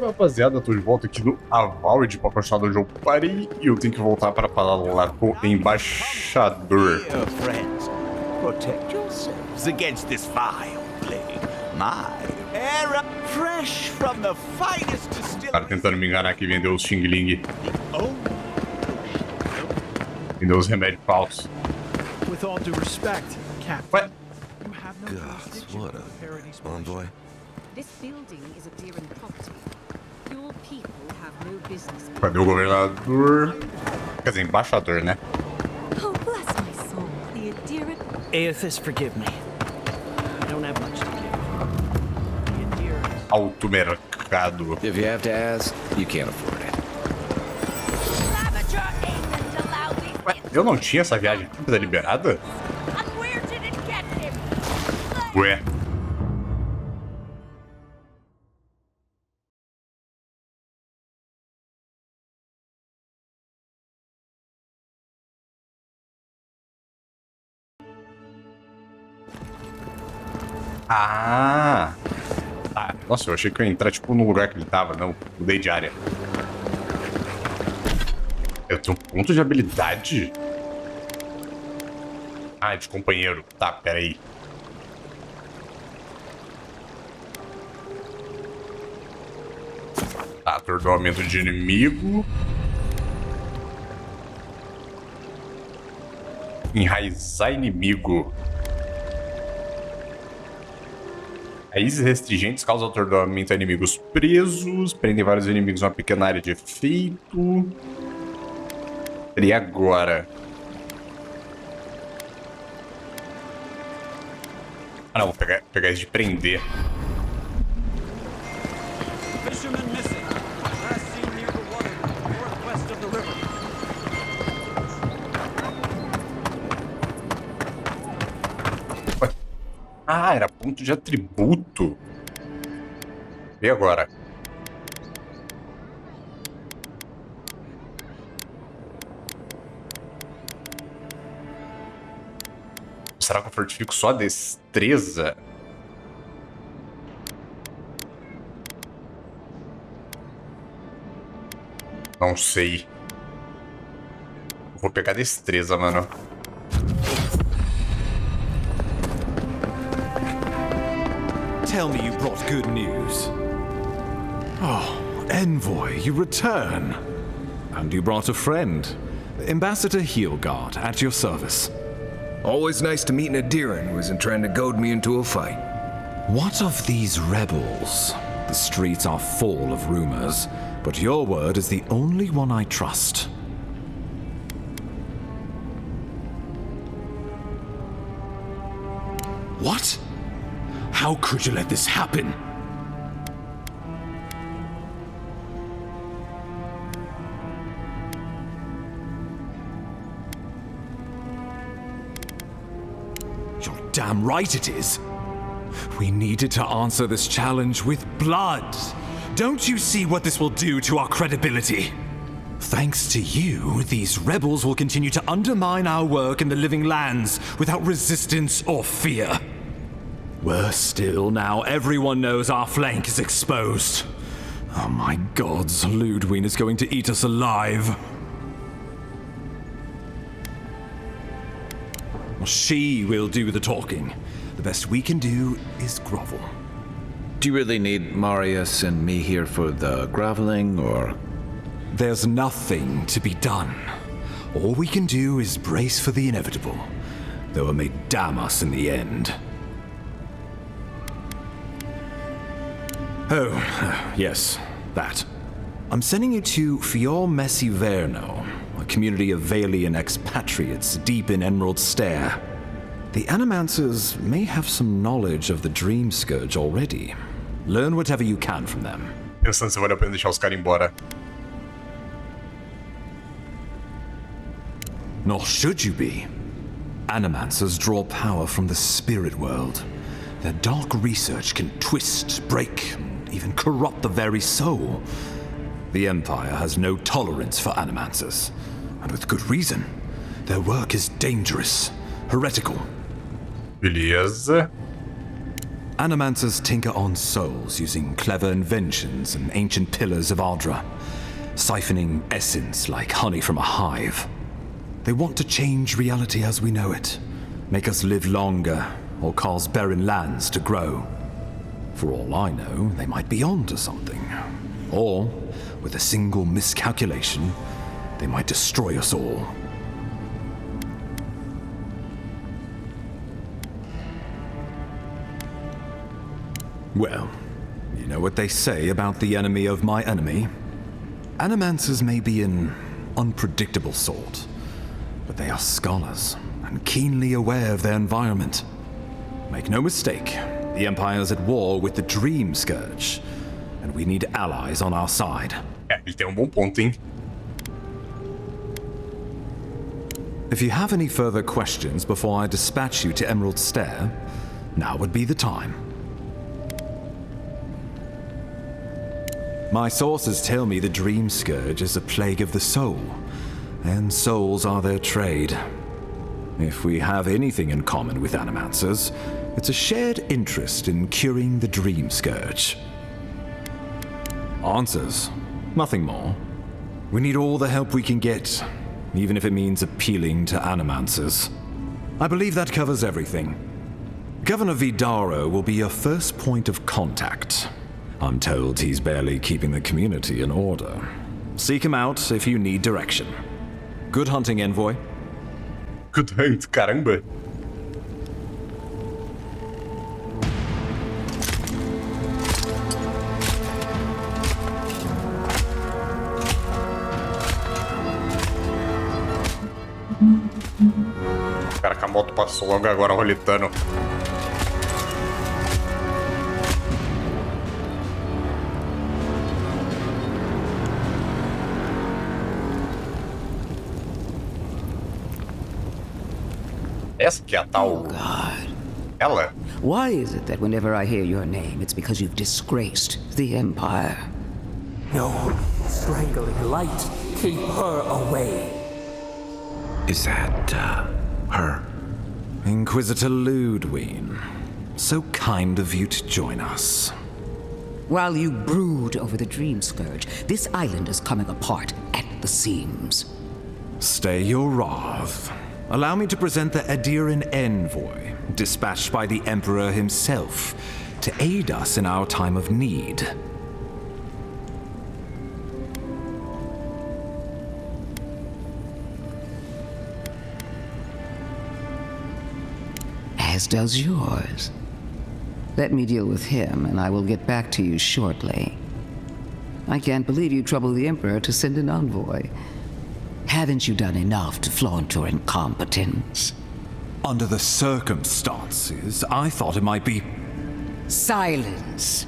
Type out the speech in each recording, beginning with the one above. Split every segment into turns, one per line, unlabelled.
Salve, rapaziada, tô de volta aqui no Avowed pra continuar onde eu parei e eu tenho que voltar para falar lá com o embaixador.
Dear friends, protect yourselves against this vile plague. My era fresh from the finest distillery.
Cara tentando me enganar aqui, vendeu os Xing Ling. Vendeu os remédios falsos.
With all due respect, Captain.
Ué?
You have no jurisdiction
what
over Parodies
a envoy.
This building is a Deeren property. Your people have no business.
Cadê o governador? Quer dizer, embaixador, né?
Oh, bless my soul. The Deeren.
Aethys, forgive me. I don't have much to give. The Deeren.
Alto mercado.
If you have to ask, you can't afford it.
Ué, eu não tinha essa viagem toda liberada? Ué. Ah! Tá. Nossa, eu achei que eu ia entrar tipo no lugar que ele tava. Não, mudei de área. Eu tenho um ponto de habilidade? Ah, de companheiro. Tá, peraí. Tá, atordoamento de inimigo. Enraizar inimigo. Raízes restringentes causam atordoamento a inimigos presos. Prendem vários inimigos numa pequena área de efeito. E agora? Ah não, vou pegar esse de prender.
Fisherman missing. Last seen near the water, northwest of the river.
Ué. Ah, era ponto de atributo. E agora? Será que eu fortifico só a destreza? Não sei. Vou pegar destreza, mano.
Tell me you brought good news. Oh, Envoy, you return. And you brought a friend. Ambassador Heelguard, at your service.
Always nice to meet an Adiran who isn't trying to goad me into a fight.
What of these rebels? The streets are full of rumors, but your word is the only one I trust. What? How could you let this happen? You're damn right it is. We needed to answer this challenge with blood. Don't you see what this will do to our credibility? Thanks to you, these rebels will continue to undermine our work in the Living Lands without resistance or fear. Worse still, now everyone knows our flank is exposed. Oh my gods, Ludwig is going to eat us alive. She will do the talking. The best we can do is grovel.
Do you really need Marius and me here for the groveling, or...?
There's nothing to be done. All we can do is brace for the inevitable, though it may damn us in the end. Oh, yes, that. I'm sending you to Fior Messi Verno, a community of Valian expatriates deep in Emerald Stair. The Animancers may have some knowledge of the Dream Scourge already. Learn whatever you can from them.
Pensando se vale a pena deixar os caras embora.
Nor should you be. Animancers draw power from the spirit world. Their dark research can twist, break, even corrupt the very soul. The Empire has no tolerance for Animancers, and with good reason. Their work is dangerous, heretical.
Beleza.
Animancers tinker on souls using clever inventions and ancient pillars of Ardra, siphoning essence like honey from a hive. They want to change reality as we know it, make us live longer, or cause barren lands to grow. For all I know, they might be onto something. Or, with a single miscalculation, they might destroy us all. Well, you know what they say about the enemy of my enemy? Animancers may be an unpredictable sort, but they are scholars and keenly aware of their environment. Make no mistake, the Empire's at war with the Dream Scourge, and we need allies on our side.
Ele tem bom ponto, hein?
If you have any further questions before I dispatch you to Emerald Stair, now would be the time. My sources tell me the Dream Scourge is a plague of the soul, and souls are their trade. If we have anything in common with Animancers, it's a shared interest in curing the Dream Scourge. Answers, nothing more. We need all the help we can get, even if it means appealing to Animancers. I believe that covers everything. Governor Vidaro will be your first point of contact. I'm told he's barely keeping the community in order. Seek him out if you need direction. Good hunting, Envoy.
Good hunt, caramba. O cara com a moto passou logo agora roletando. Essa que é a tal...
God.
Ela?
Why is it that whenever I hear your name, it's because you've disgraced the Empire?
No, strangling light. Keep her away.
Is that, her?
Inquisitor Ludwig. So kind of you to join us.
While you brood over the Dream Scourge, this island is coming apart at the seams.
Stay your wrath. Allow me to present the Adiran Envoy, dispatched by the Emperor himself, to aid us in our time of need.
As does yours. Let me deal with him, and I will get back to you shortly. I can't believe you troubled the Emperor to send an envoy. Haven't you done enough to flaunt your incompetence?
Under the circumstances, I thought it might be...
Silence!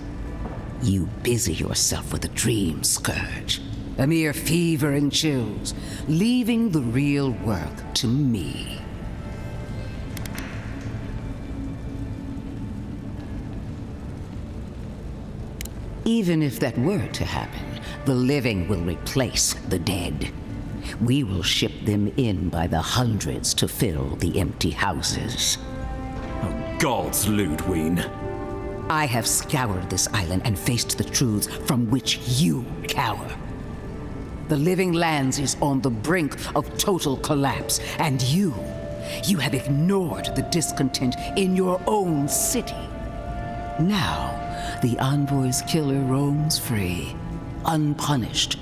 You busy yourself with the Dream Scourge. A mere fever and chills, leaving the real work to me. Even if that were to happen, the living will replace the dead. We will ship them in by the hundreds to fill the empty houses.
Oh, gods, Ludwig.
I have scoured this island and faced the truths from which you cower. The Living Lands is on the brink of total collapse, and you have ignored the discontent in your own city. Now, the Envoy's killer roams free, unpunished,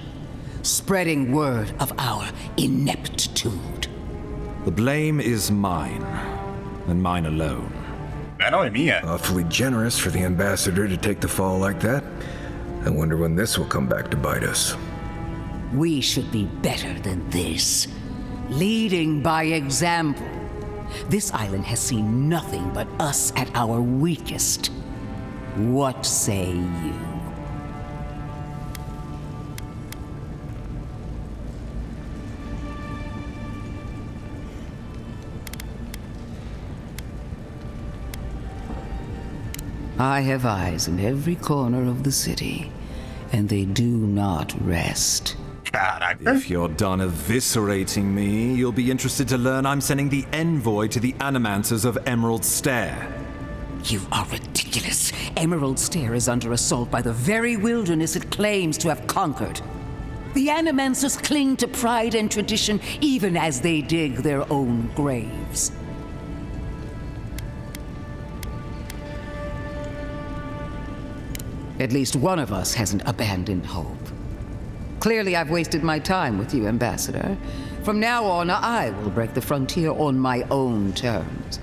spreading word of our ineptitude.
The blame is mine, and mine alone.
Não é minha.
Awfully generous for the ambassador to take the fall like that. I wonder when this will come back to bite us.
We should be better than this. Leading by example. This island has seen nothing but us at our weakest. What say you? I have eyes in every corner of the city, and they do not rest.
Caraca.
If you're done eviscerating me, you'll be interested to learn I'm sending the envoy to the Animancers of Emerald Stair.
You are ridiculous. ridiculous. Emerald Stair is under assault by the very wilderness it claims to have conquered. The Animancers cling to pride and tradition even as they dig their own graves. At least one of us hasn't abandoned hope. Clearly, I've wasted my time with you, Ambassador. From now on, I will break the frontier on my own terms.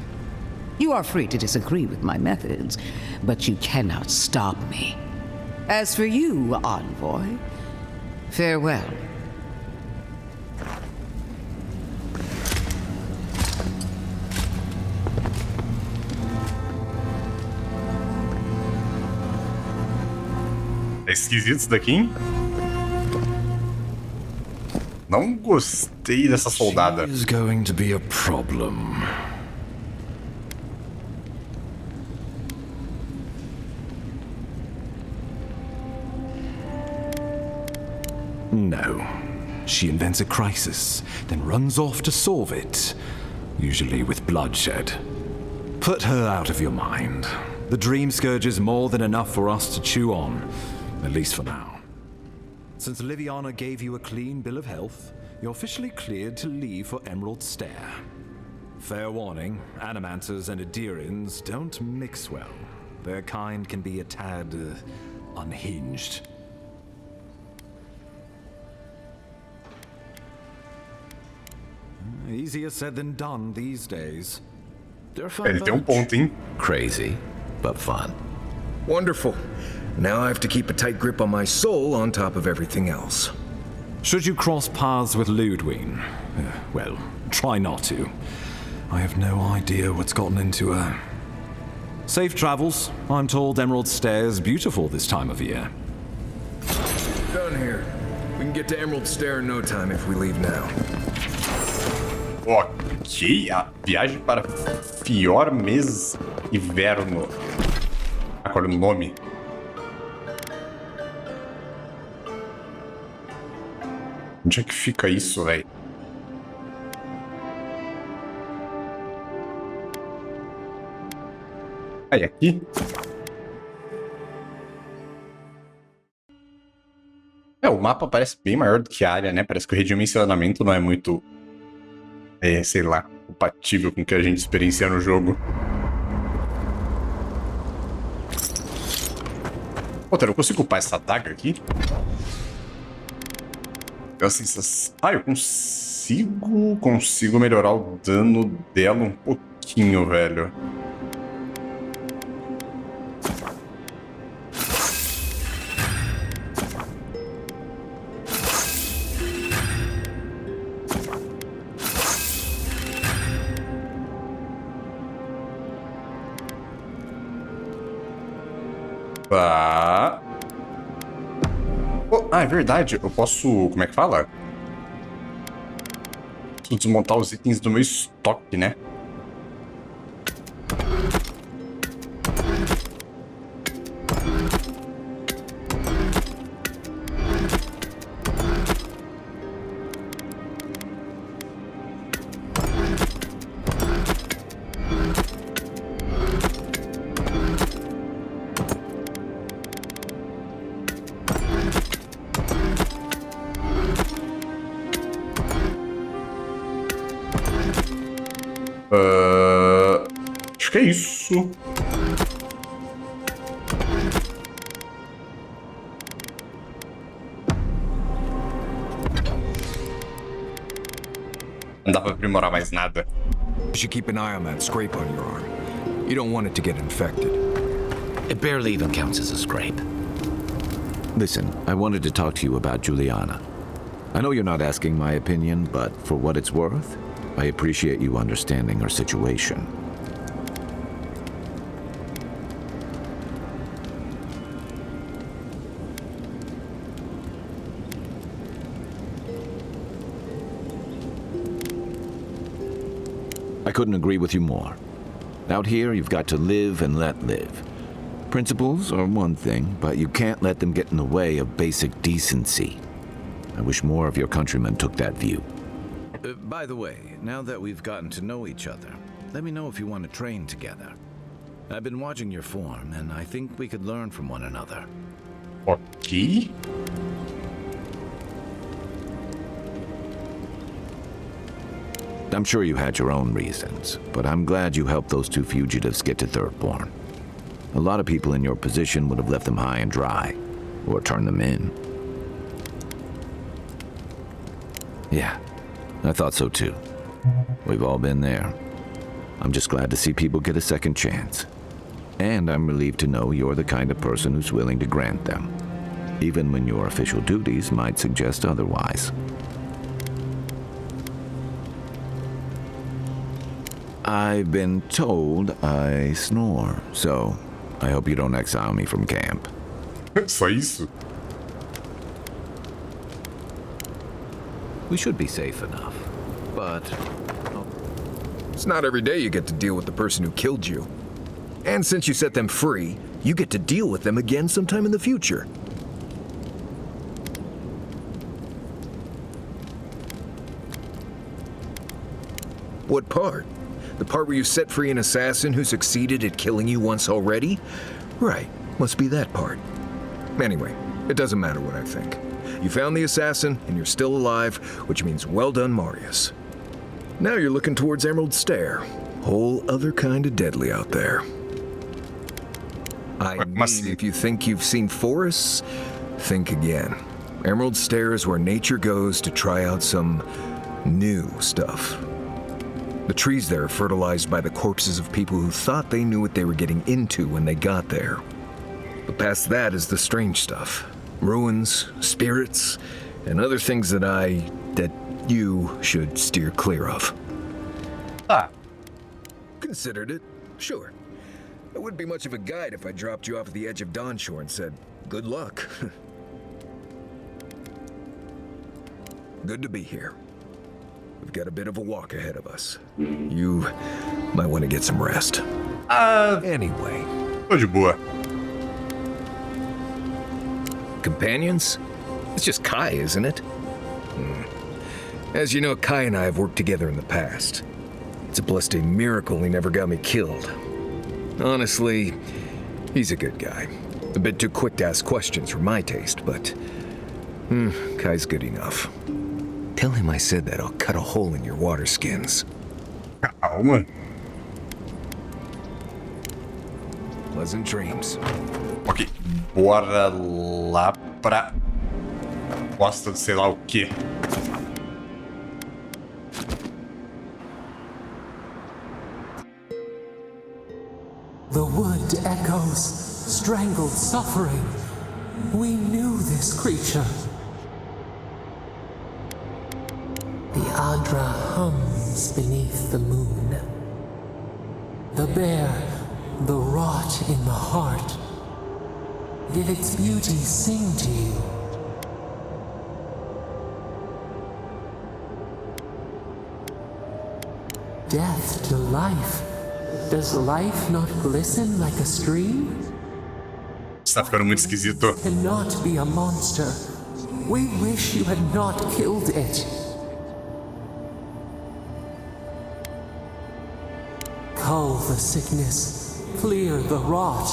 You are free to disagree with my methods, but you cannot stop me. As for you, Envoy, farewell.
É esquisito isso daqui, hein? Não gostei dessa soldada.
She is going to be a problem. No. She invents a crisis, then runs off to solve it, usually with bloodshed. Put her out of your mind. The Dream Scourge is more than enough for us to chew on, at least for now. Since Liviana gave you a clean bill of health, you're officially cleared to leave for Emerald Stair. Fair warning, Animancers and Adirians don't mix well. Their kind can be a tad unhinged. Easier said than done these days.
They're fun
Ele tem
bunch.
ponto, hein?
Crazy, but fun.
Wonderful. Now I have to keep a tight grip on my soul on top of everything else.
Should you cross paths with Ludwig, well, try not to. I have no idea what's gotten into her. Safe travels. I'm told Emerald Stair's beautiful this time of year.
Done here. We can get to Emerald Stair in no time if we leave now.
Ok, a viagem para Fiormes Inverno. Qual é o nome? Onde é que fica isso, velho? Aí, aqui? O mapa parece bem maior do que a área, né? Parece que o redimensionamento não é muito... sei lá, compatível com o que a gente experiencia no jogo. Outra, eu consigo upar essa adaga aqui? Eu consigo melhorar o dano dela um pouquinho, velho. Tá. É verdade. Eu posso... Como é que fala? Posso desmontar os itens do meu estoque, né? Acho que é isso. Não dá pra aprimorar mais nada.
You should keep an eye on that scrape on your arm. You don't want it to get infected.
It barely even counts as a scrape. Listen, I wanted to talk to you about Juliana. I know you're not asking my opinion, but for what it's worth, I appreciate you understanding her situation. I couldn't agree with you more. Out here, you've got to live and let live. Principles are one thing, but you can't let them get in the way of basic decency. I wish more of your countrymen took that view. By the way, now that we've gotten to know each other, let me know if you want to train together. I've been watching your form, and I think we could learn from one another.
Ok.
I'm sure you had your own reasons, but I'm glad you helped those two fugitives get to Thirdborn. A lot of people in your position would have left them high and dry, or turned them in. Yeah, I thought so too. We've all been there. I'm just glad to see people get a second chance. And I'm relieved to know you're the kind of person who's willing to grant them, even when your official duties might suggest otherwise. I've been told I snore, so I hope you don't exile me from camp.
Só isso?
We should be safe enough, but...
It's not every day you get to deal with the person who killed you. And since you set them free, you get to deal with them again sometime in the future. What part? The part where you set free an assassin who succeeded at killing you once already? Right, must be that part. Anyway, it doesn't matter what I think. You found the assassin, and you're still alive, which means well done, Marius. Now you're looking towards Emerald Stair. Whole other kind of deadly out there. I mean, if you think you've seen forests, think again. Emerald Stair is where nature goes to try out some new stuff. The trees there are fertilized by the corpses of people who thought they knew what they were getting into when they got there. But past that is the strange stuff. Ruins, spirits, and other things that you should steer clear of.
Ah.
Considered it, sure. It wouldn't be much of a guide if I dropped you off at the edge of Dawnshore and said, good luck. Good to be here. We've got a bit of a walk ahead of us. You might want to get some rest. Anyway.
Tô de boa.
Companions? It's just Kai, isn't it? As you know, Kai and I have worked together in the past. It's a blessed miracle he never got me killed. Honestly, he's a good guy. A bit too quick to ask questions for my taste, but... Kai's good enough. Tell him I said that I'll cut a hole in your water skins.
Calma.
Pleasant dreams.
Ok, bora lá pra... Costa de sei lá o quê.
The wood echoes, strangled suffering. We knew this creature. The Adra hums beneath the moon. The bear, the rot in the heart. Did its beauty sing to you? Death to life. Does life not glisten like a stream?
Isso tá ficando muito esquisito.
Cannot be a monster. We wish you had not killed it. Cull the sickness, clear the rot.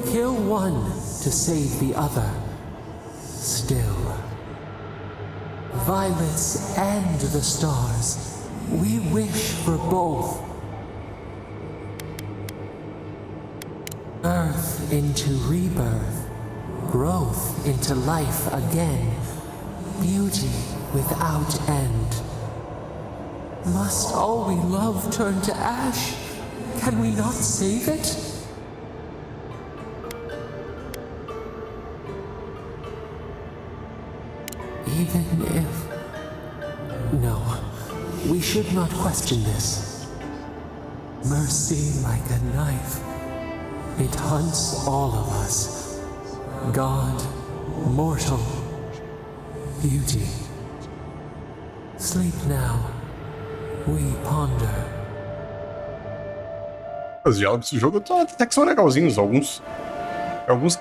Kill one to save the other. Still. Violets and the stars. We wish for both. Birth into rebirth, growth into life again, beauty without end. Must all we love turn to ash? Can we not save it? Even if... No, we should not question this. Mercy like a knife. It hunts all of us. God, mortal, beauty. Sleep now. We ponder.
Os diálogos desse jogo até que são legalzinhos, alguns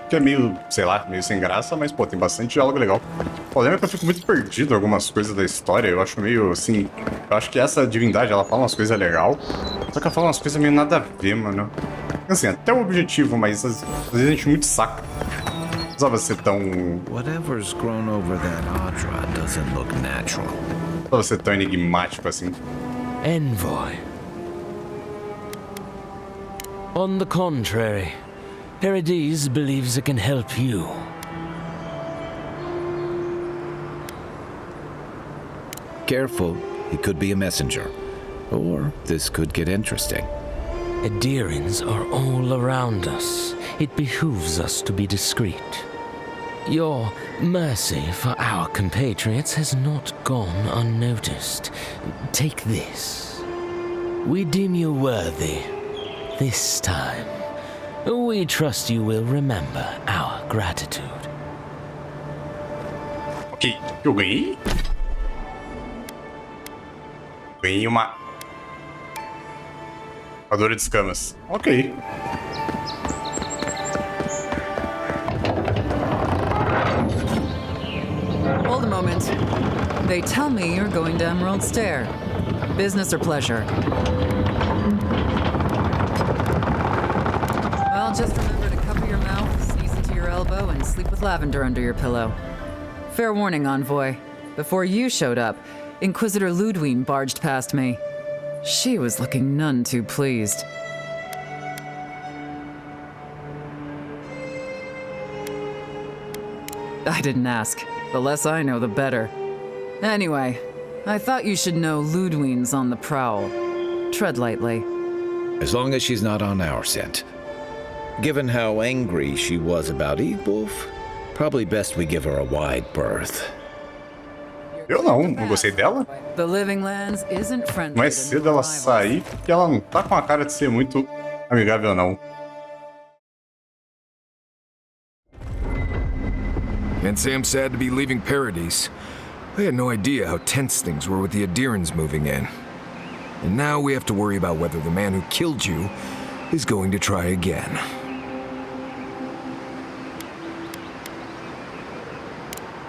que é meio, sei lá, meio sem graça, mas pô, tem bastante diálogo legal. O problema é que eu fico muito perdido em algumas coisas da história, eu acho meio assim, eu acho que essa divindade, ela fala umas coisas legais, só que ela fala umas coisas meio nada a ver, mano. Assim, até o objetivo, mas às vezes a gente muito saca. Não precisava ser tão.
Whatever's grown over that Audra doesn't look natural.
Não precisava ser tão enigmático assim.
Envoy. On the contrary, Paradis believes it can help you.
Careful, he could be a messenger. Or this could get interesting.
Adherents are all around us. It behooves us to be discreet. Your mercy for our compatriots has not gone unnoticed. Take this. We deem you worthy. This time, we trust you will remember our gratitude.
Ok, eu ganhei? Ganhei uma armadura de escamas. Ok.
Hold a moment. They tell me you're going to Emerald Stair. Business or pleasure? Well, just remember to cover your mouth, sneeze into your elbow, and sleep with lavender under your pillow. Fair warning, Envoy. Before you showed up, Inquisitor Ludwig barged past me. She was looking none too pleased. I didn't ask. The less I know, the better. Anyway, I thought you should know Ludwig's on the prowl. Tread lightly.
As long as she's not on our scent. Given how angry she was about Wolf, probably best we give her a wide berth.
Eu não gostei dela.
The Living Lands isn't friendly.
Mais cedo ela sair, porque ela não tá com a cara de ser muito amigável, não.
Can't say I'm sad to be leaving Paradis. I had no idea how tense things were with the Adherents moving in. And now we have to worry about whether the man who killed you is going to try again.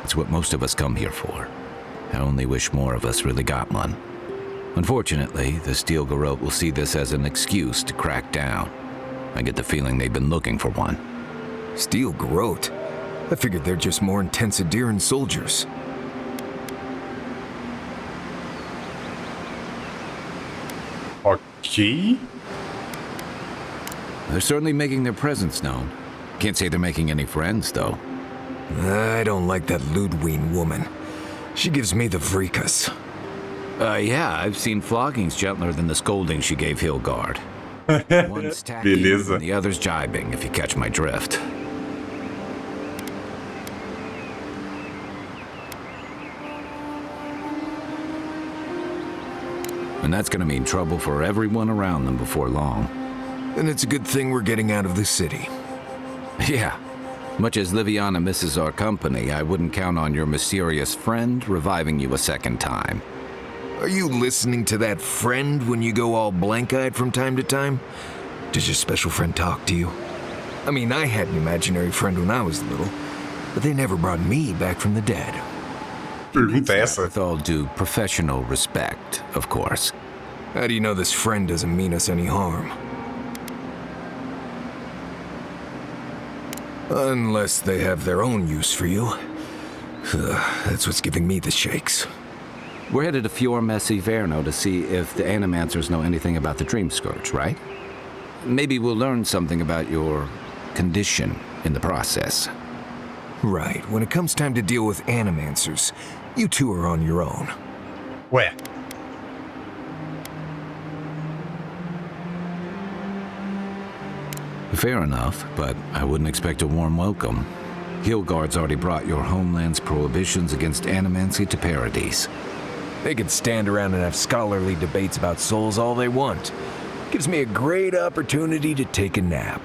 It's what most of us come here for. I only wish more of us really got one. Unfortunately, the Steel Garrote will see this as an excuse to crack down. I get the feeling they've been looking for one.
Steel Garrote? I figured they're just more intense Adherent soldiers.
Ok.
They're certainly making their presence known. Can't say they're making any friends, though.
I don't like that Ludwig woman. She gives me the freakus.
Yeah, I've seen floggings gentler than the scolding she gave Hilgard. One's tacky
Beleza.
and the other's jibing, if you catch my drift. And that's gonna mean trouble for everyone around them before long.
And it's a good thing we're getting out of the city.
Yeah. Much as Liviana misses our company, I wouldn't count on your mysterious friend reviving you a second time.
Are you listening to that friend when you go all blank-eyed from time to time? Does your special friend talk to you? I mean, I had an imaginary friend when I was little, but they never brought me back from the dead.
Pergunta é essa?
With all due professional respect, of course.
How do you know this friend doesn't mean us any harm? Unless they have their own use for you. That's what's giving me the shakes.
We're headed to Fior Messi Verno to see if the Animancers know anything about the Dream Scourge, right? Maybe we'll learn something about your condition in the process.
Right. When it comes time to deal with Animancers, you two are on your own.
Ué.
Fair enough, but I wouldn't expect a warm welcome. Hilgard's already brought your homeland's prohibitions against animancy to Paradis.
They could stand around and have scholarly debates about souls all they want. Gives me a great opportunity to take a nap.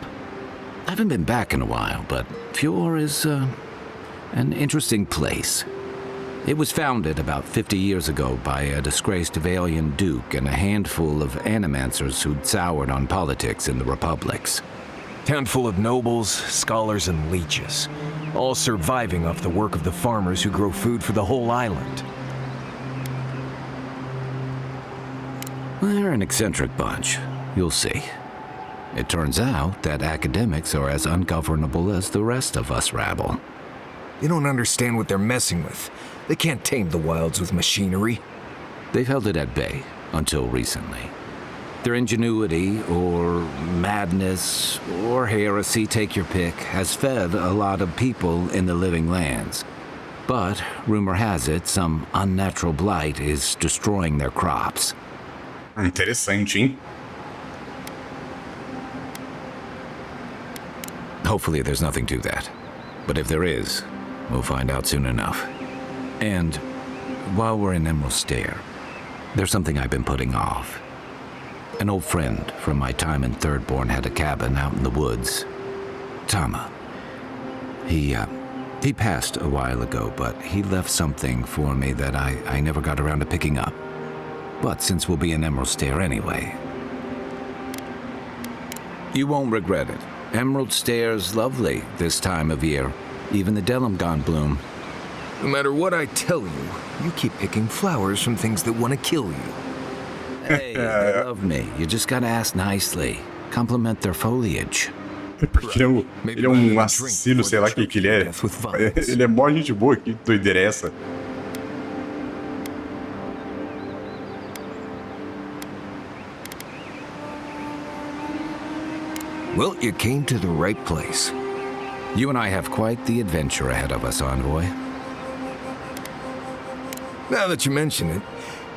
I haven't been back in a while, but Fior is, an interesting place. It was founded about 50 years ago by a disgraced Avalian duke and a handful of animancers who'd soured on politics in the republics.
Town full of nobles, scholars, and leeches, all surviving off the work of the farmers who grow food for the whole island.
They're an eccentric bunch. You'll see. It turns out that academics are as ungovernable as the rest of us rabble.
You don't understand what they're messing with. They can't tame the wilds with machinery.
They've held it at bay until recently. Their ingenuity, or madness, or heresy, take your pick, has fed a lot of people in the living lands. But, rumor has it, some unnatural blight is destroying their crops.
Interessante, hein?
Hopefully there's nothing to that. But if there is, we'll find out soon enough. And while we're in Emerald Stair, there's something I've been putting off. An old friend from my time in Thirdborn had a cabin out in the woods. Tama. He passed a while ago, but he left something for me that I never got around to picking up. But since we'll be in Emerald Stair anyway, you won't regret it. Emerald Stair's lovely this time of year. Even the Delimgon bloom.
No matter what I tell you, you keep picking flowers from things that want to kill you.
Hey, they love me. You just gotta ask nicely. Compliment their foliage.
Porque ele é um assassino, sei lá o que ele é. Ele é mó gente boa, que doideira é essa?
Well, you came to the right place.
You and I have quite the adventure ahead of us, Envoy.
Now that you mention it,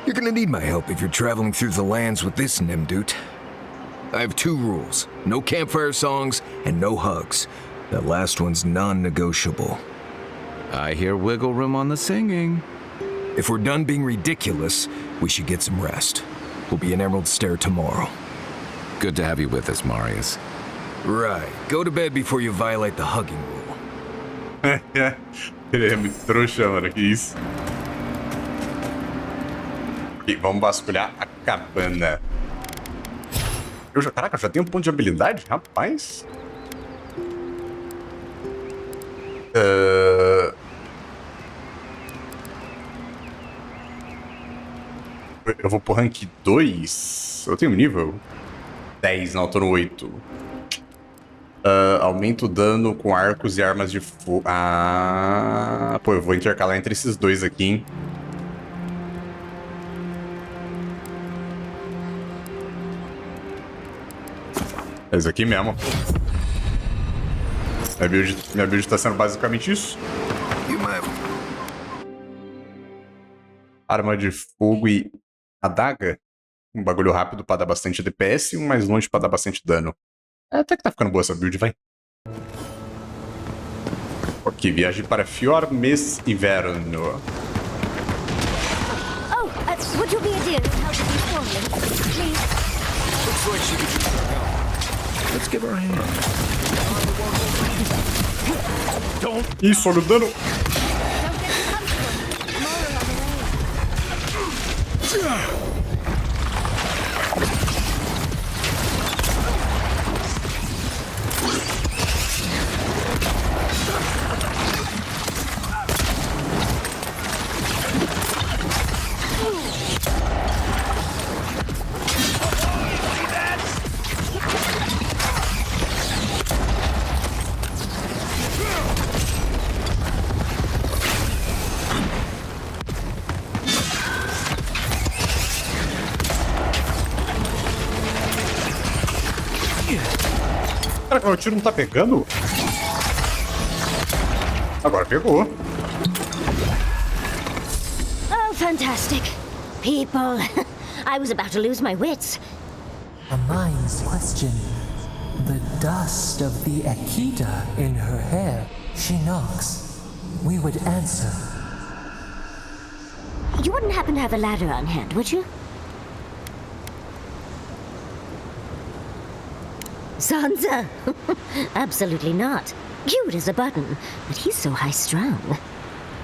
you're gonna need my help if you're traveling through the lands with this Nimdut. I have 2 rules. No campfire songs and no hugs. That last one's non-negotiable.
I hear wiggle room on the singing.
If we're done being ridiculous, we should get some rest. We'll be in Emerald Stair tomorrow.
Good to have you with us, Marius.
Right. Go to bed before you violate the hugging rule.
Ele é muito trouxa, mano, que isso. Ok, vamos vasculhar a cabana. Caraca, eu já tenho um ponto de habilidade? Rapaz. Eu vou pro rank 2. Eu tenho nível 10, não, eu tô no 8. Aumento o dano com arcos e armas de fogo. Ah, pô, eu vou intercalar entre esses dois aqui, hein? É isso aqui mesmo. Minha build tá sendo basicamente isso. Arma de fogo e adaga. Um bagulho rápido pra dar bastante DPS e um mais longe pra dar bastante dano. Até que tá ficando boa essa build, vai. Ok, viagem para Fjormes Inverno.
Oh, would you be a dear and help me formally, please?
Looks like she could use our help.
Let's give her a hand.
Isso, olha o dano.
Don't get too comfortable. More on the way.
Cara, o tiro não tá pegando? Agora pegou.
Oh, fantastic. People. I was about to lose my wits.
A mind's question. The dust of the Akita in her hair. She knocks. We would answer.
You wouldn't happen to have a ladder on hand, would you? Sansa? Absolutely not. Cute as a button, but he's so high-strung.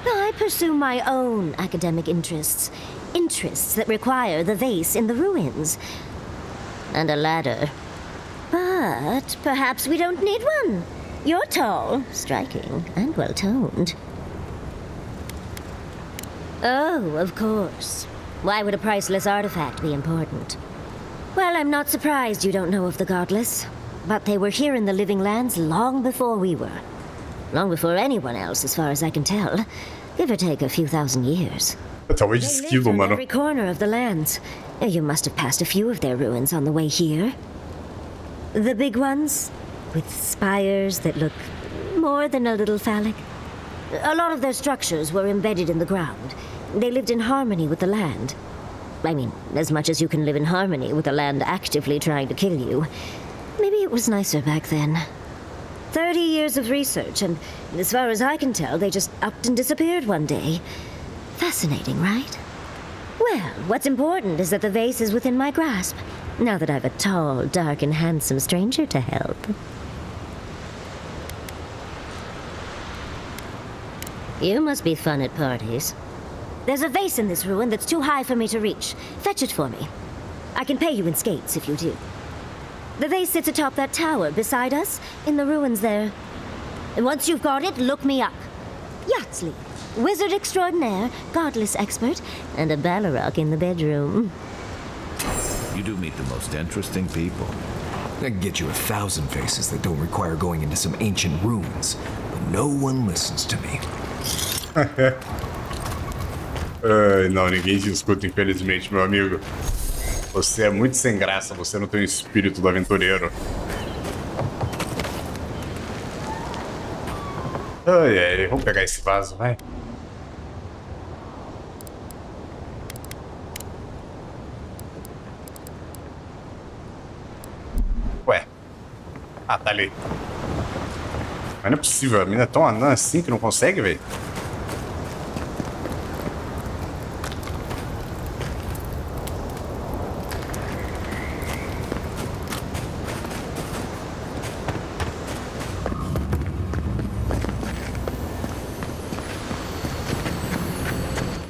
I pursue my own academic interests. Interests that require the vase in the ruins. And a ladder. But perhaps we don't need one. You're tall, striking, and well-toned. Oh, of course. Why would a priceless artifact be important? Well, I'm not surprised you don't know of the Godless. But they were here in the Living Lands long before we were. Long before anyone else, as far as I can tell. Give or take a few thousand years.
Talvez de
They lived
esquilo,
on
mano.
every corner of the lands. You must have passed a few of their ruins on the way here. The big ones, with spires that look more than a little phallic. A lot of their structures were embedded in the ground. They lived in harmony with the land. I mean, as much as you can live in harmony with the land actively trying to kill you. Maybe it was nicer back then. 30 years of research, and as far as I can tell, they just upped and disappeared one day. Fascinating, right? Well, what's important is that the vase is within my grasp, now that I've a tall, dark, and handsome stranger to help. You must be fun at parties. There's a vase in this ruin that's too high for me to reach. Fetch it for me. I can pay you in skates if you do. The vase sits atop that tower beside us, in the ruins there. And once you've got it, look me up. Yatsley, wizard extraordinaire, godless expert, and a Balrog in the bedroom.
You do meet the most interesting people.
I can get you 1,000 faces that don't require going into some ancient ruins, but no one listens to me.
Não, ninguém te escuta, infelizmente, meu amigo. Você é muito sem graça, você não tem o espírito do aventureiro. Ai, ai, vamos pegar esse vaso, vai. Ué. Ah, tá ali. Mas não é possível, a mina é tão anã assim que não consegue, velho.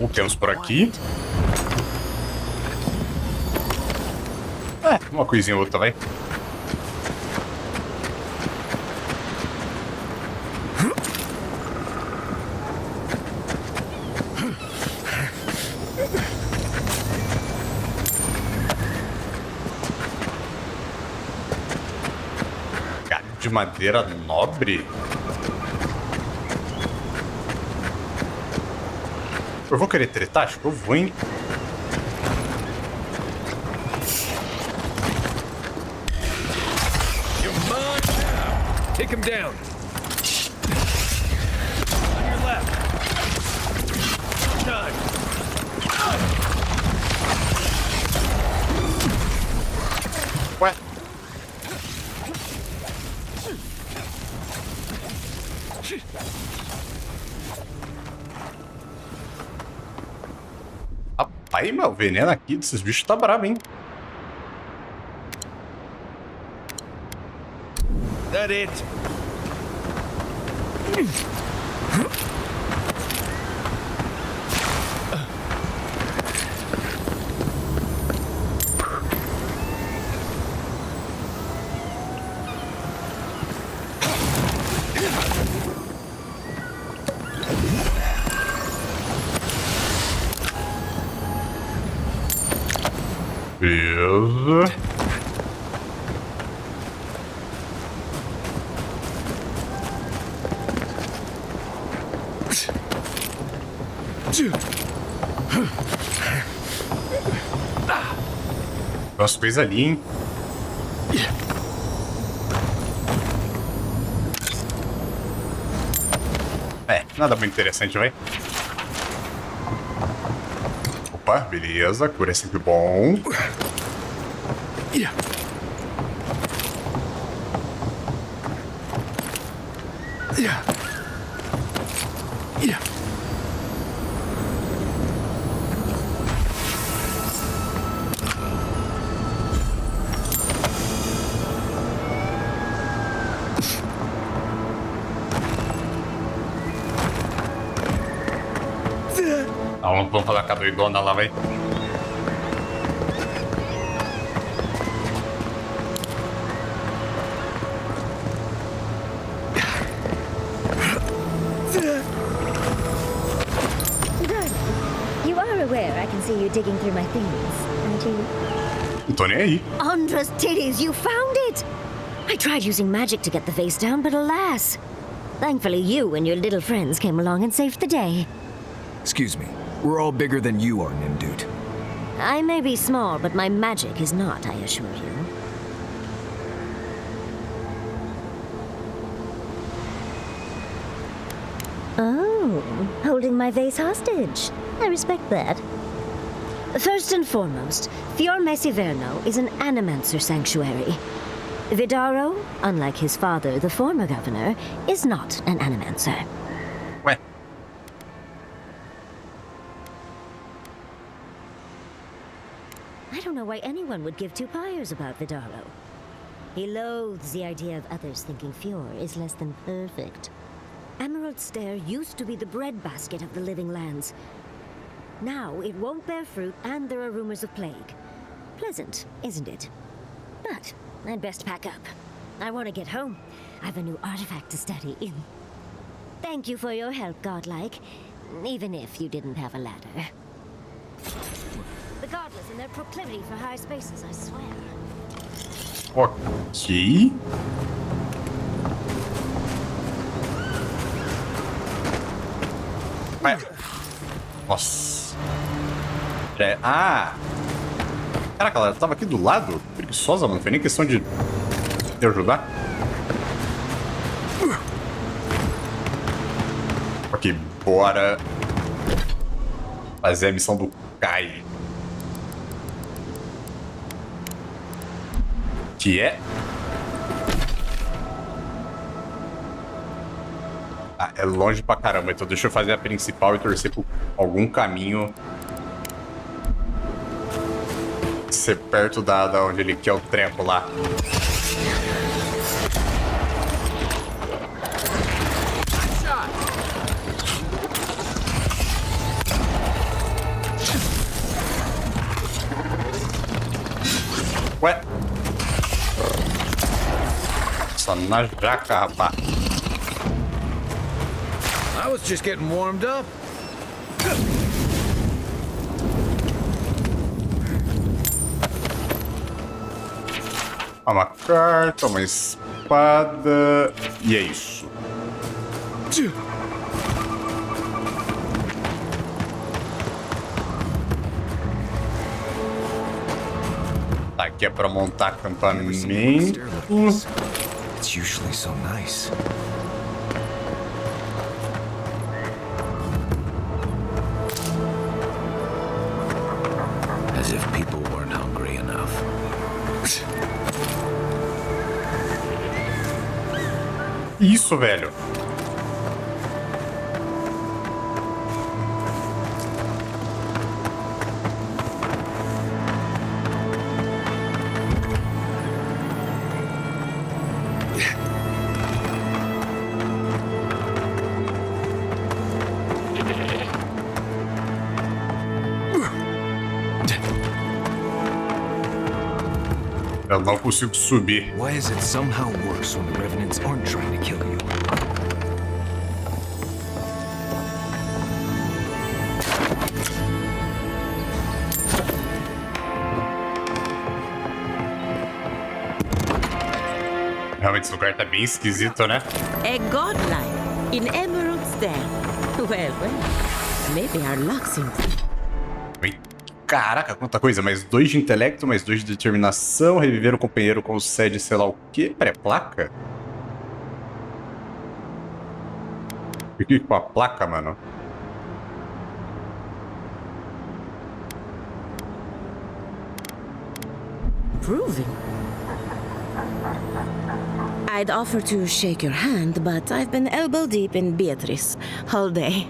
O que temos por aqui? Uma coisinha ou outra, vai. Galho de madeira nobre? Eu vou querer tretar? Acho que eu vou, hein?
Take him down. On your left. Time.
Ué? Rapaz, meu, o veneno aqui desses bichos tá bravo, hein?
That it?
Beleza. Umas coisas ali, hein? Nada muito interessante, vai. Opa, beleza. Cura é sempre bom. Vamos falar com a doidona lá, vai.
You are aware I can see you digging through my things, aren't you?
Não tô nem aí.
Andra's titties, you found it! I tried using magic to get the face down, but alas. Thankfully, you and your little friends came along and saved the day.
Excuse me. We're all bigger than you are, Nimdude.
I may be small, but my magic is not, I assure you. Oh, holding my vase hostage. I respect that. First and foremost, Fior Mesiverno is an animancer sanctuary. Vidaro, unlike his father, the former governor, is not an animancer.
Ué.
I don't know why anyone would give two pyres about Vidaro. He loathes the idea of others thinking Fior is less than perfect. Emerald Stair used to be the breadbasket of the living lands. Now it won't bear fruit, and there are rumors of plague. Pleasant, isn't it? But I'd best pack up. I want to get home. I have a new artifact to study. Thank you for your help, Godlike. Even if you didn't have a ladder. The Godless and their proclivity for high spaces, I swear.
Ok. Ué. Nossa. Ah! Caraca, ela tava aqui do lado? Preguiçosa, mano. Não foi nem questão de ajudar. Ok, bora fazer a missão do Kai. Que é... Ah, é longe pra caramba, então deixa eu fazer a principal e torcer por algum caminho ser perto da onde ele quer o treco lá. Ué? Só na jaca, rapaz.
I was just getting warmed up.
Uma carta, uma espada. E é isso. Tá, aqui é pra montar acampamento.
It's usually so nice.
As if people weren't hungry enough.
Isso, velho. Eu não consigo subir.
Why is it somehow worse when the Revenants aren't trying to kill you?
Realmente esse lugar tá bem esquisito, né?
A godlike in Emerald Stair. Well, maybe our luck's in.
Caraca, quanta coisa. Mais 2 de intelecto, mais 2 de determinação. Reviver o companheiro concede sei lá o quê. Pera, é placa? O que com a placa, mano?
Proving. I'd offer to shake your hand, but I've been elbow deep in Beatrice all day.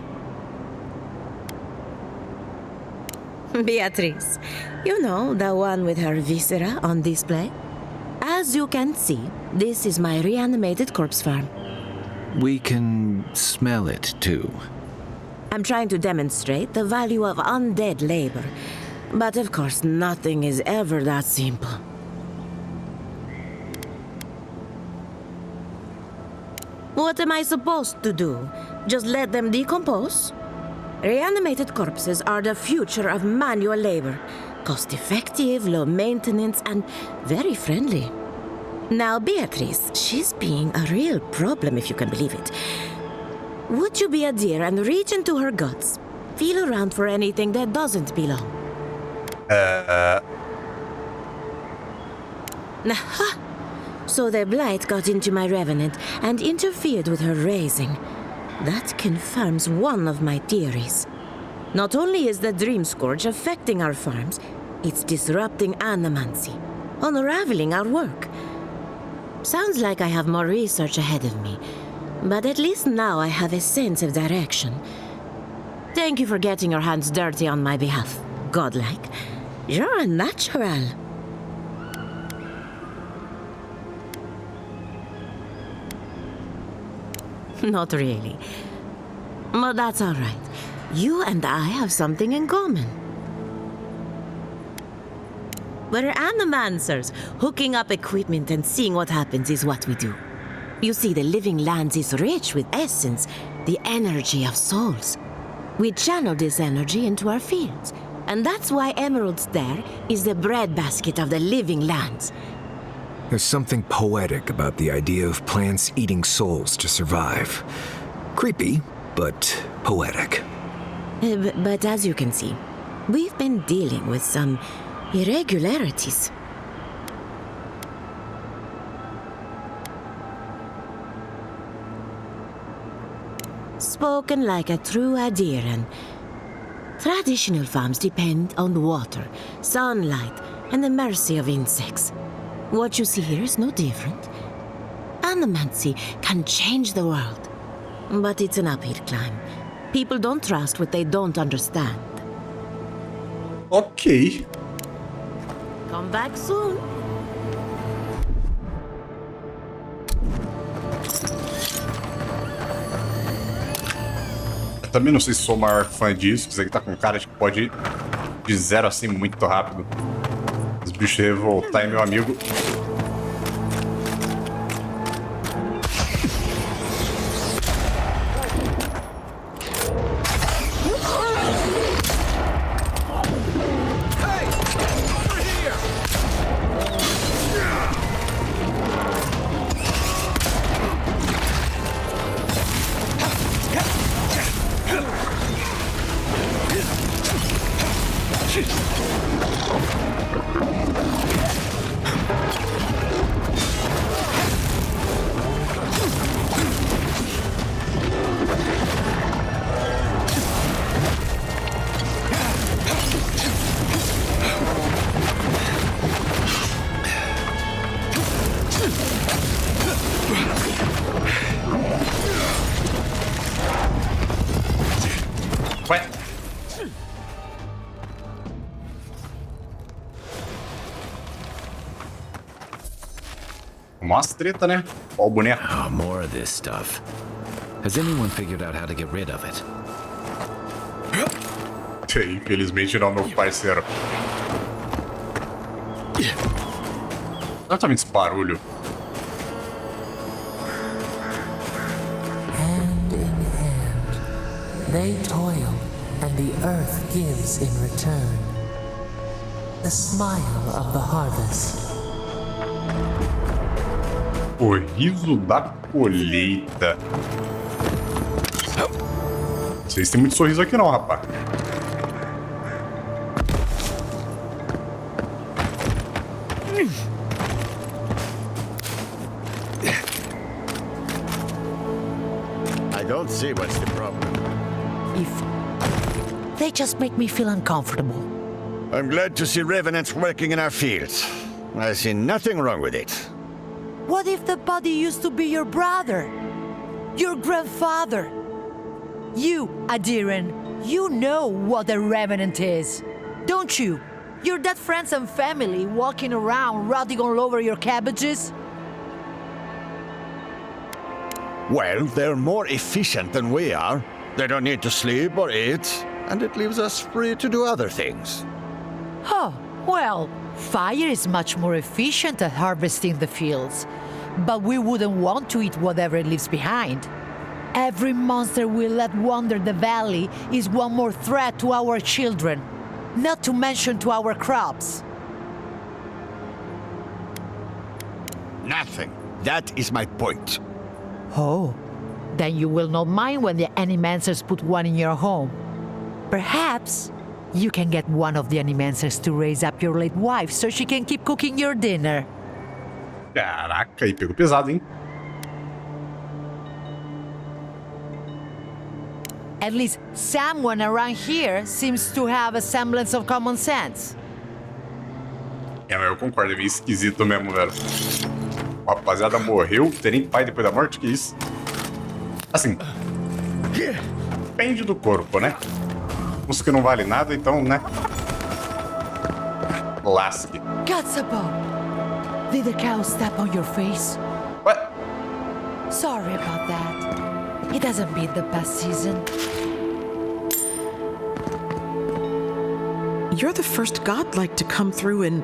Beatrice, you know, the one with her viscera on display? As you can see, this is my reanimated corpse farm.
We can smell it, too.
I'm trying to demonstrate the value of undead labor, but of course nothing is ever that simple. What am I supposed to do? Just let them decompose? Reanimated corpses are the future of manual labor. Cost-effective, low maintenance, and very friendly. Now, Beatrice, she's being a real problem if you can believe it. Would you be a dear and reach into her guts? Feel around for anything that doesn't belong. Aha! So the blight got into my revenant and interfered with her raising. That confirms one of my theories. Not only is the Dream Scourge affecting our farms, it's disrupting animancy, unraveling our work. Sounds like I have more research ahead of me, but at least now I have a sense of direction. Thank you for getting your hands dirty on my behalf, godlike. You're a natural. Not really. But that's all right. You and I have something in common. We're animancers. Hooking up equipment and seeing what happens is what we do. You see, the living lands is rich with essence, the energy of souls. We channel this energy into our fields, and that's why Emerald Stair is the breadbasket of the living lands.
There's something poetic about the idea of plants eating souls to survive. Creepy, but poetic.
But as you can see, we've been dealing with some irregularities. Spoken like a true Adiran. Traditional farms depend on water, sunlight, and the mercy of insects. What you see here is no different. Animancy can change the world, but it's an uphill climb. People don't trust what they don't understand.
Ok.
Come back soon.
Eu também não sei se sou o maior fã disso. Isso aqui tá com cara de que pode ir de 0 a 100 muito rápido. Os bichos revoltar, meu amigo. Ué? Mostra treta, né? Ó o boneco.
Oh, more of this stuff. Has anyone figured out how to get rid of it?
Infelizmente não, meu parceiro. Exatamente esse barulho.
Hand in hand, they toil, and the earth gives in return. The smile of the harvest.
O riso da colheita. Vocês têm muito sorriso aqui não, rapaz.
I don't see what's the problem.
They just make me feel uncomfortable.
I'm glad to see revenants working in our fields. I see nothing wrong with it.
What if the body used to be your brother? Your grandfather? You, Adiran, you know what a revenant is, don't you? Your dead friends and family walking around rotting all over your cabbages?
Well, they're more efficient than we are. They don't need to sleep or eat, and it leaves us free to do other things.
Oh, well, fire is much more efficient at harvesting the fields. But we wouldn't want to eat whatever it leaves behind. Every monster we let wander the valley is one more threat to our children, not to mention to our crops.
nothing. That is my point.
Oh, then you will not mind when the Animancers put one in your home. Perhaps you can get one of the Animancers to raise up your late wife so she can keep cooking your dinner.
Caraca, aí pegou pesado, hein?
At least someone around here seems to have a semblance of common sense.
É, mas eu concordo, é meio esquisito mesmo, velho. O rapaziada morreu, terem pai depois da morte, que isso? Assim, depende do corpo, né? Uns que não vale nada, então, né? Lasque.
Gatsabo, did the cow step on your face?
What?
Sorry about that. It hasn't been the best season.
You're the first godlike to come through in,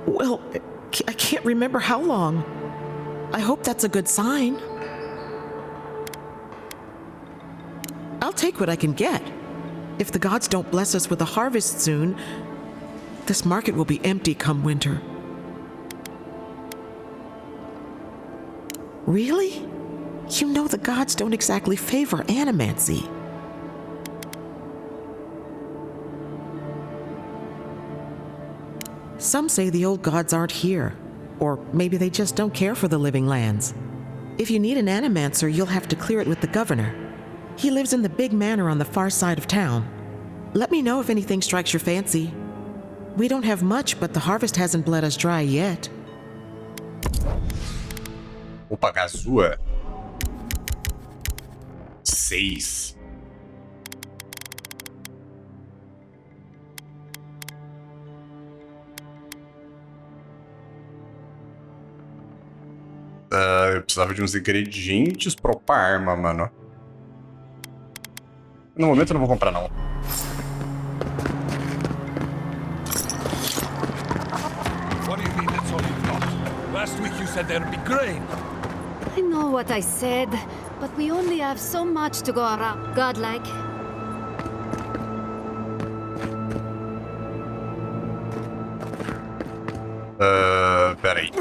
well, I can't remember how long. I hope that's a good sign. I'll take what I can get. If the gods don't bless us with a harvest soon, this market will be empty come winter. Really? You know the gods don't exactly favor animancy. Some say the old gods aren't here, or maybe they just don't care for the living lands. If you need an animancer, you'll have to clear it with the governor. He lives in the big manor on the far side of town. Let me know if anything strikes your fancy. We don't have much, but the harvest hasn't bled us dry yet.
Opa, Gazua. 6. Eu precisava de uns ingredientes pra upar a arma, mano. No momento eu não vou comprar, não.
What do you mean that's all you've got? Last week you said there'd be grain.
I know what I said, but we only have so much to go around. Godlike.
Peraí.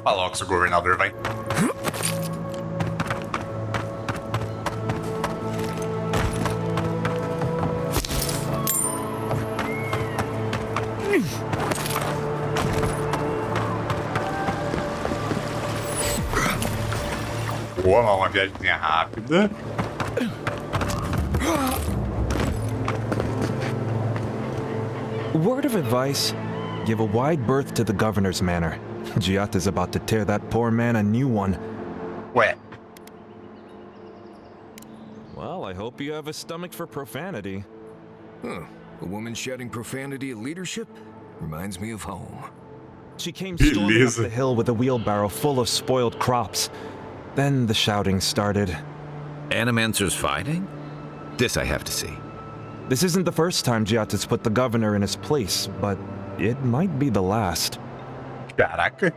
Fala logo, seu governador, vai. Boa, uma viagemzinha rápida.
Word of advice, give a wide berth to the governor's manor. Giat is about to tear that poor man a new one.
Ué.
Well, I hope you have a stomach for profanity.
Huh. A woman shouting profanity at leadership? Reminds me of home.
She came storming up the hill with a wheelbarrow full of spoiled crops. Then the shouting started.
Animancers fighting? This I have to see.
This isn't the first time Giat has put the governor in his place, but it might be the last.
Caraca.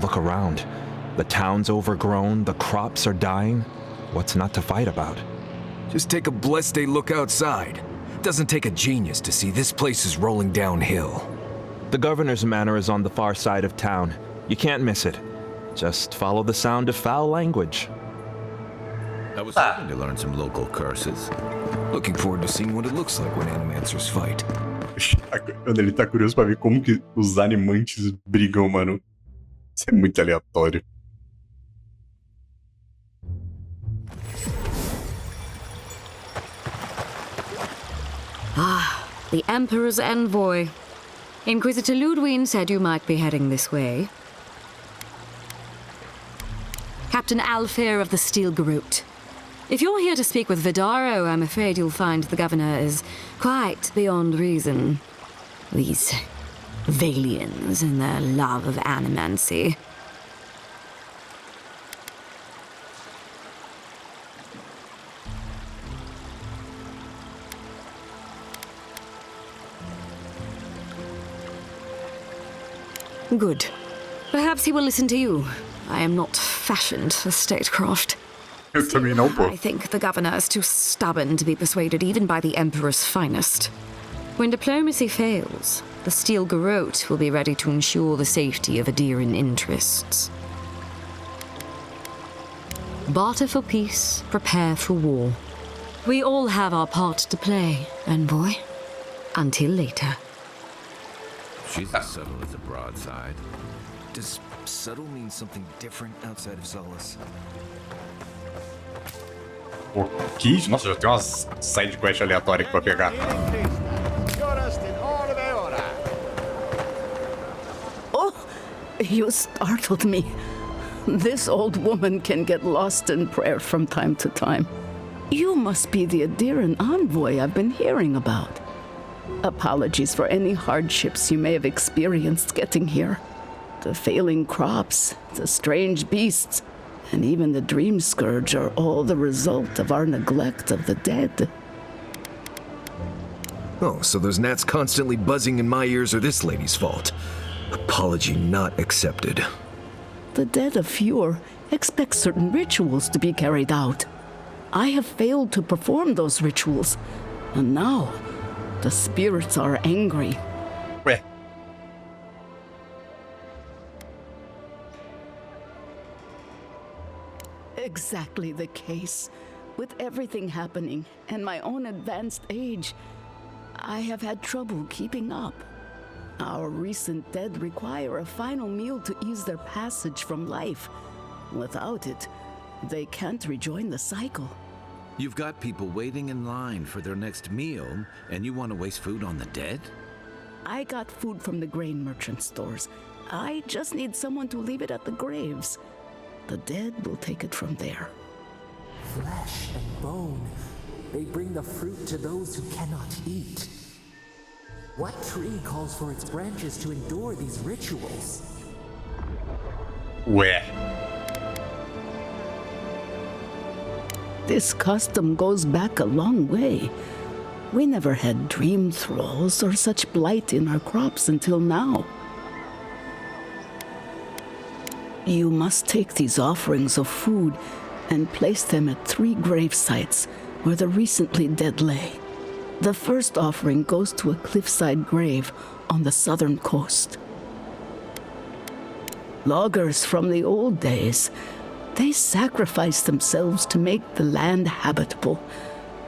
Look around. The town's overgrown, the crops are dying. What's not to fight about?
Just take a blessed day look outside. Doesn't take a genius to see this place is rolling downhill.
The governor's manor is on the far side of town. You can't miss it. Just follow the sound of foul language.
I was hoping to learn some local curses.
Looking forward to seeing what it looks like when animancers fight.
Quando ele tá curioso pra ver como que os animantes brigam, mano. Isso é muito aleatório.
Ah, the Emperor's envoy. Inquisitor Ludwig said you might be heading this way. Captain Alfair of the Steel Garrote. If you're here to speak with Vidaro, I'm afraid you'll find the governor is quite beyond reason. These Valians and their love of animancy. Good. Perhaps he will listen to you. I am not fashioned for statecraft.
Eu também não, pô.
I think the governor is too stubborn to be persuaded even by the Emperor's finest. When diplomacy fails, the Steel Garrote will be ready to ensure the safety of Adiran interests. Barter for peace, prepare for war. We all have our part to play, envoy. Until later.
She's as subtle as a broadside.
Does subtle mean something different outside of Solace?
Que? Nossa, já tem umas side quest aleatórias aqui pra pegar.
Oh, you startled me. This old woman can get lost in prayer from time to time. You must be the Adiran envoy I've been hearing about. Apologies for any hardships you may have experienced getting here. The failing crops, the strange beasts, and even the dream scourge are all the result of our neglect of the dead.
Oh, so those gnats constantly buzzing in my ears are this lady's fault. Apology not accepted.
The dead of Fjord expect certain rituals to be carried out. I have failed to perform those rituals, and now the spirits are angry.
Ué.
Exactly the case. With everything happening and my own advanced age, I have had trouble keeping up. Our recent dead require a final meal to ease their passage from life. Without it, they can't rejoin the cycle.
You've got people waiting in line for their next meal, and you want to waste food on the dead?
I got food from the grain merchant stores. I just need someone to leave it at the graves. The dead will take it from there.
Flesh and bone, they bring the fruit to those who cannot eat. What tree calls for its branches to endure these rituals?
Ué.
This custom goes back a long way. We never had dream thralls or such blight in our crops until now. You must take these offerings of food and place them at 3 grave sites where the recently dead lay. The first offering goes to a cliffside grave on the southern coast. Loggers from the old days, they sacrificed themselves to make the land habitable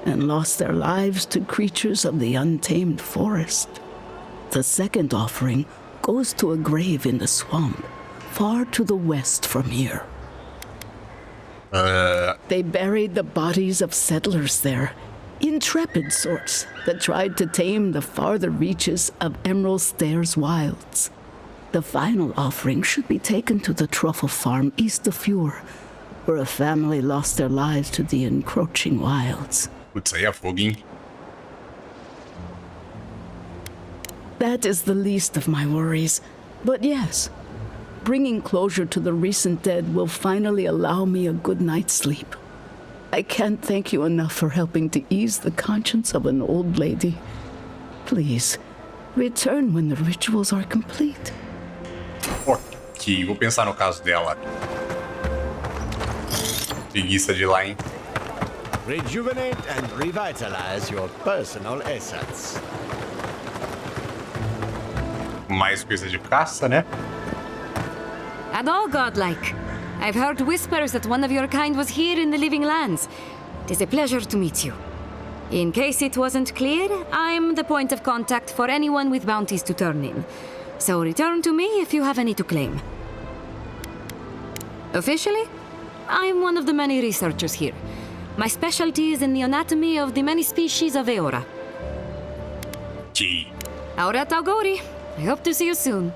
and lost their lives to creatures of the untamed forest. The second offering goes to a grave in the swamp, far to the west from here. They buried the bodies of settlers there, intrepid sorts that tried to tame the farther reaches of Emerald Stairs wilds. The final offering should be taken to the truffle farm east of Fjord, where a family lost their lives to the encroaching wilds.
Putz, aí é fogo, hein?
That is the least of my worries. But yes, bringing closure to the recent dead will finally allow me a good night's sleep. I can't thank you enough for helping to ease the conscience of an old lady. Please, return when the rituals are complete.
Ok, vou pensar no caso dela. Preguiça de ir lá, hein?
Rejuvenate and revitalize your personal assets.
Mais coisa de caça, né?
And all godlike. I've heard whispers that one of your kind was here in the Living Lands. It is a pleasure to meet you. In case it wasn't clear, I'm the point of contact for anyone with bounties to turn in. So return to me if you have any to claim. Officially, I'm one of the many researchers here. My specialty is in the anatomy of the many species of Eora.
Gee.
Aura Taugori. I hope to see you soon.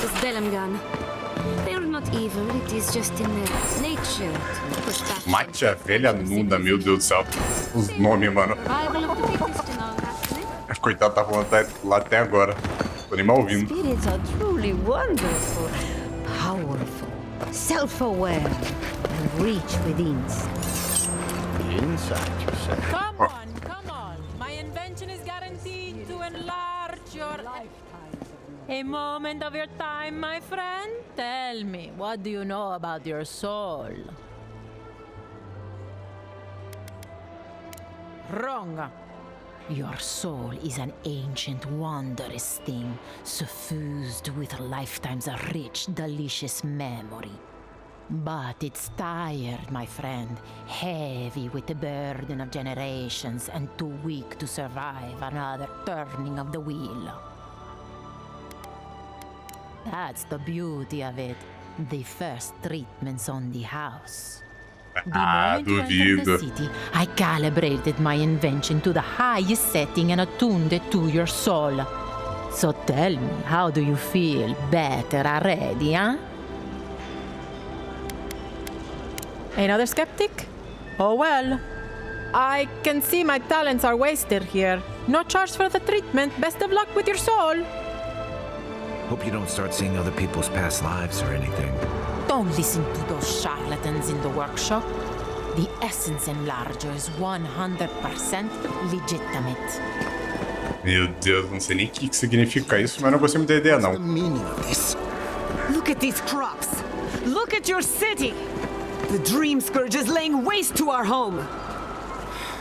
This Belemgan. They are not evil, it is just in their nature to push back.
Mate a velha nunda, meu Deus do céu. Os nomes, mano. Coitado, tá falando lá até agora. Tô nem mal ouvindo.
Spirits are truly wonderful, powerful, self-aware, and reach within.
Inside, you say?
Come on. My invention is guaranteed to enlarge your lifetime of A moment of your time, my friend? Tell me, what do you know about your soul?
Wrong. Your soul is an ancient, wondrous thing, suffused with lifetimes of rich, delicious memory. But it's tired, my friend, heavy with the burden of generations and too weak to survive another turning of the wheel. That's the beauty of it. The first treatments on the house. The moment you entered the city, I calibrated my invention to the highest setting and attuned it to your soul. So tell me, how do you feel? Better already, huh?
Another skeptic? Oh well. I can see my talents are wasted here. No charge for the treatment. Best of luck with your soul.
Hope you don't start seeing other people's past lives or anything.
Don't listen to those charlatans in the workshop. The essence enlarger is 100% legitimate.
Meu Deus, não sei nem o que significa isso, mas não gostei muito da ideia, não.
Look at these crops. Look at your city. The Dream Scourge is laying waste to our home.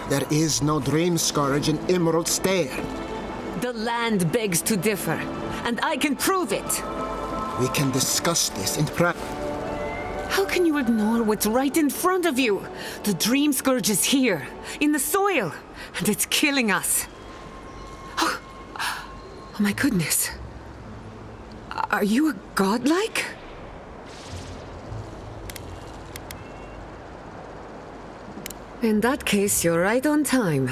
There is no Dream Scourge in Emerald Stair.
The land begs to differ, and I can prove it.
We can discuss this in private.
How can you ignore what's right in front of you? The Dream Scourge is here, in the soil, and it's killing us. Oh my goodness. Are you a godlike? In that case, you're right on time.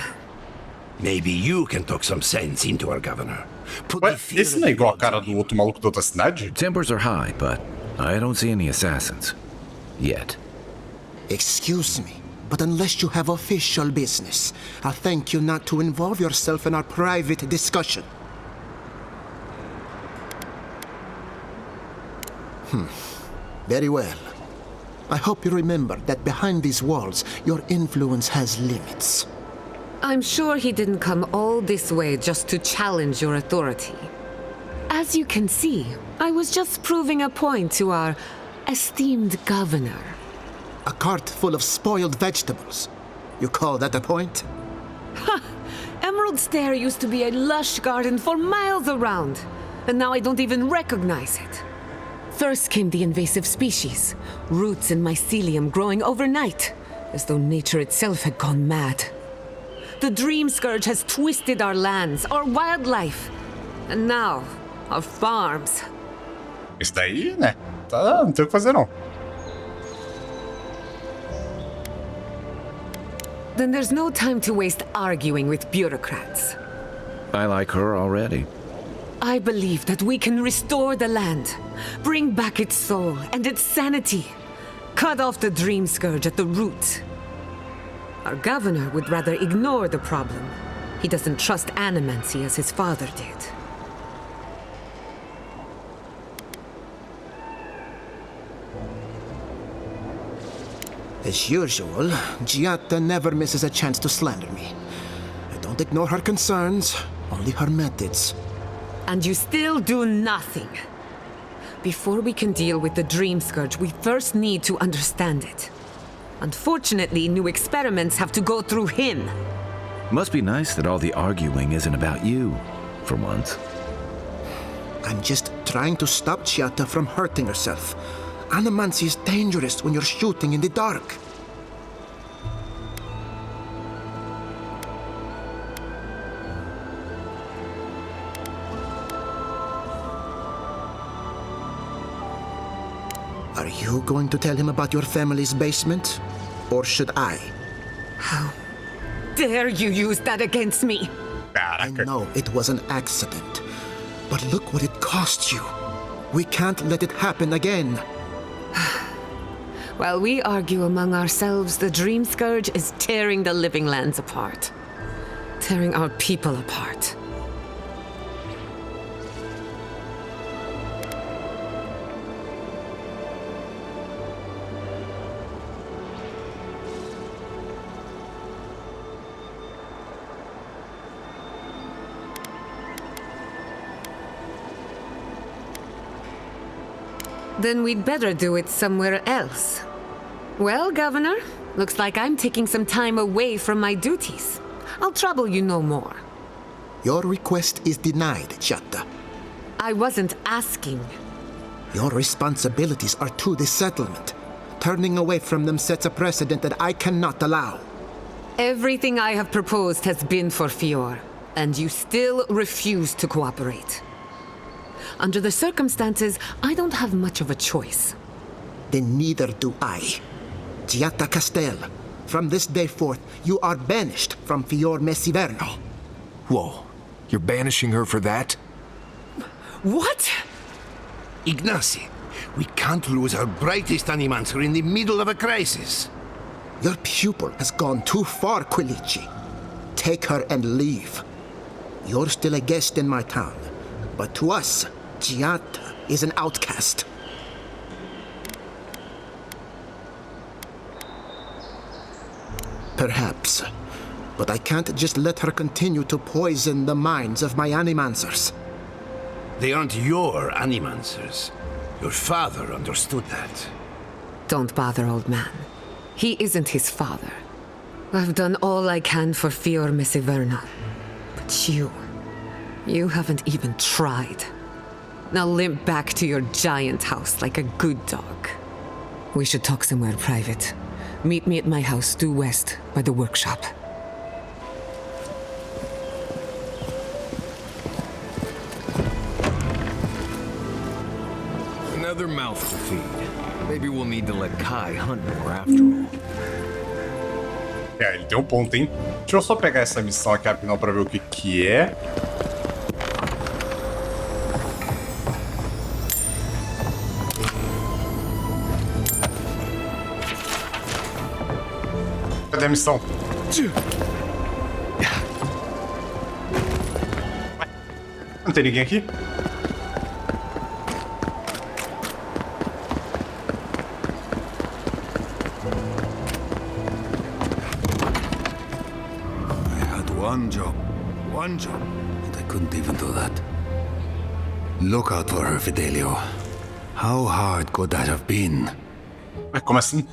Maybe you can talk some sense into our governor.
Ué, esse não é igual a cara do outro maluco da outra cidade?
Tempers are high, but I don't see any assassins. Yet.
Excuse me, but unless you have official business, I'll thank you not to involve yourself in our private discussion. Very well. I hope you remember that behind these walls, your influence has limits.
I'm sure he didn't come all this way just to challenge your authority. As you can see, I was just proving a point to our esteemed governor.
A cart full of spoiled vegetables. You call that a point?
Ha! Emerald Stair used to be a lush garden for miles around, and now I don't even recognize it. First came the invasive species, roots and mycelium growing overnight, as though nature itself had gone mad. The Dream Scourge has twisted our lands, our wildlife, and now, our farms.
Isso daí, né? Tá, não tem o que fazer, não.
Then there's no time to waste arguing with bureaucrats.
I like her already.
I believe that we can restore the land, bring back its soul and its sanity, cut off the Dream Scourge at the root. Our governor would rather ignore the problem. He doesn't trust animancy as his father did.
As usual, Giatta never misses a chance to slander me. I don't ignore her concerns, only her methods.
And you still do nothing. Before we can deal with the Dream Scourge, we first need to understand it. Unfortunately, new experiments have to go through him.
Must be nice that all the arguing isn't about you, for once.
I'm just trying to stop Giatta from hurting herself. Animancy is dangerous when you're shooting in the dark. Are you going to tell him about your family's basement? Or should I?
How dare you use that against me?
I know it was an accident, but look what it cost you. We can't let it happen again.
While we argue among ourselves, the Dream Scourge is tearing the living lands apart. Tearing our people apart.
Then we'd better do it somewhere else. Well, Governor, looks like I'm taking some time away from my duties. I'll trouble you no more.
Your request is denied, Chiatta.
I wasn't asking.
Your responsibilities are to the settlement. Turning away from them sets a precedent that I cannot allow.
Everything I have proposed has been for Fior, and you still refuse to cooperate. Under the circumstances, I don't have much of a choice.
Then neither do I. Chiatta Castel, from this day forth, you are banished from Fior Messiverno.
Whoa, you're banishing her for that?
What?
Ignacy, we can't lose our brightest animancer in the middle of a crisis.
Your pupil has gone too far, Quilici. Take her and leave. You're still a guest in my town, but to us, Chiatta is an outcast. Perhaps, but I can't just let her continue to poison the minds of my animancers.
They aren't your animancers. Your father understood that.
Don't bother, old man. He isn't his father. I've done all I can for Fior Messiverno. But you haven't even tried. Now limp back to your giant house like a good dog. We should talk somewhere private. Meet me at my house due west by the workshop.
Another mouth to feed. Maybe we'll need to let Kai hunt more after all.
Ele tem um ponto, hein? Deixa eu só pegar essa missão aqui rapidão pra ver o que que é. Cadê a missão? Não tem ninguém aqui?
One job, and I couldn't even do that. Look out for her, Fidelio. How hard could that have been?
Como assim?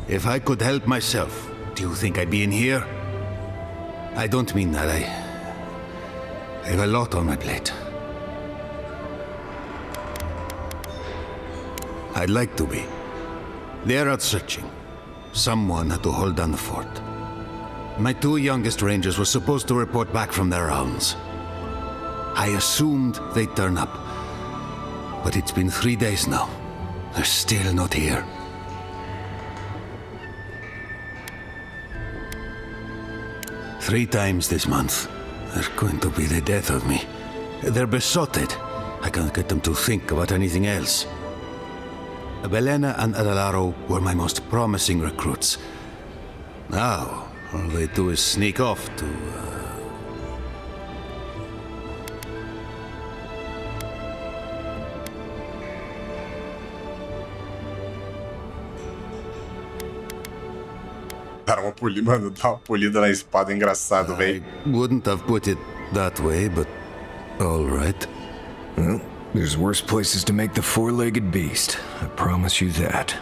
If I could help myself, do you think I'd be in here? I don't mean that. I have a lot on my plate. I'd like to be. They're out searching. Someone had to hold down the fort. My two youngest rangers were supposed to report back from their rounds. I assumed they'd turn up. But it's been 3 days now. They're still not here. Three times this month. They're going to be the death of me. They're besotted. I can't get them to think about anything else. Belena and Adalaro were my most promising recruits. Now, all they do is sneak off to...
Cara, mano, dá uma polida na espada, engraçado, velho.
Wouldn't have put it that way, but all right.
Well, there's worse places to make the four-legged beast. I promise you that.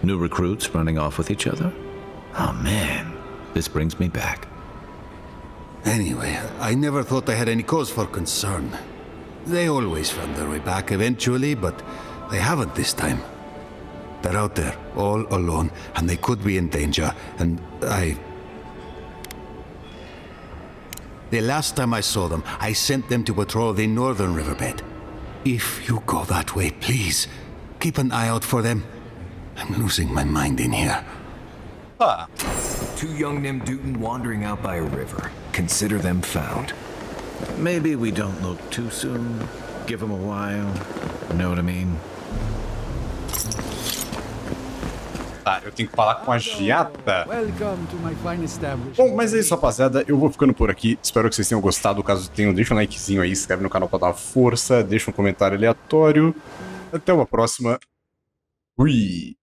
New recruits running off with each other? Oh man, this brings me back.
Anyway, I never thought I had any cause for concern. They always found their way back eventually, but they haven't this time. They're out there, all alone, and they could be in danger, and The last time I saw them, I sent them to patrol the northern riverbed. If you go that way, please, keep an eye out for them. I'm losing my mind in here.
Two young Nemdutin wandering out by a river. Consider them found.
Maybe we don't look too soon. Give them a while. Know what I mean?
Tá, eu tenho que falar com a Giata. Bom, mas é isso, rapaziada. Eu vou ficando por aqui. Espero que vocês tenham gostado. Caso tenham, deixa um likezinho aí, se inscreve no canal pra dar força. Deixa um comentário aleatório. Até uma próxima. Fui!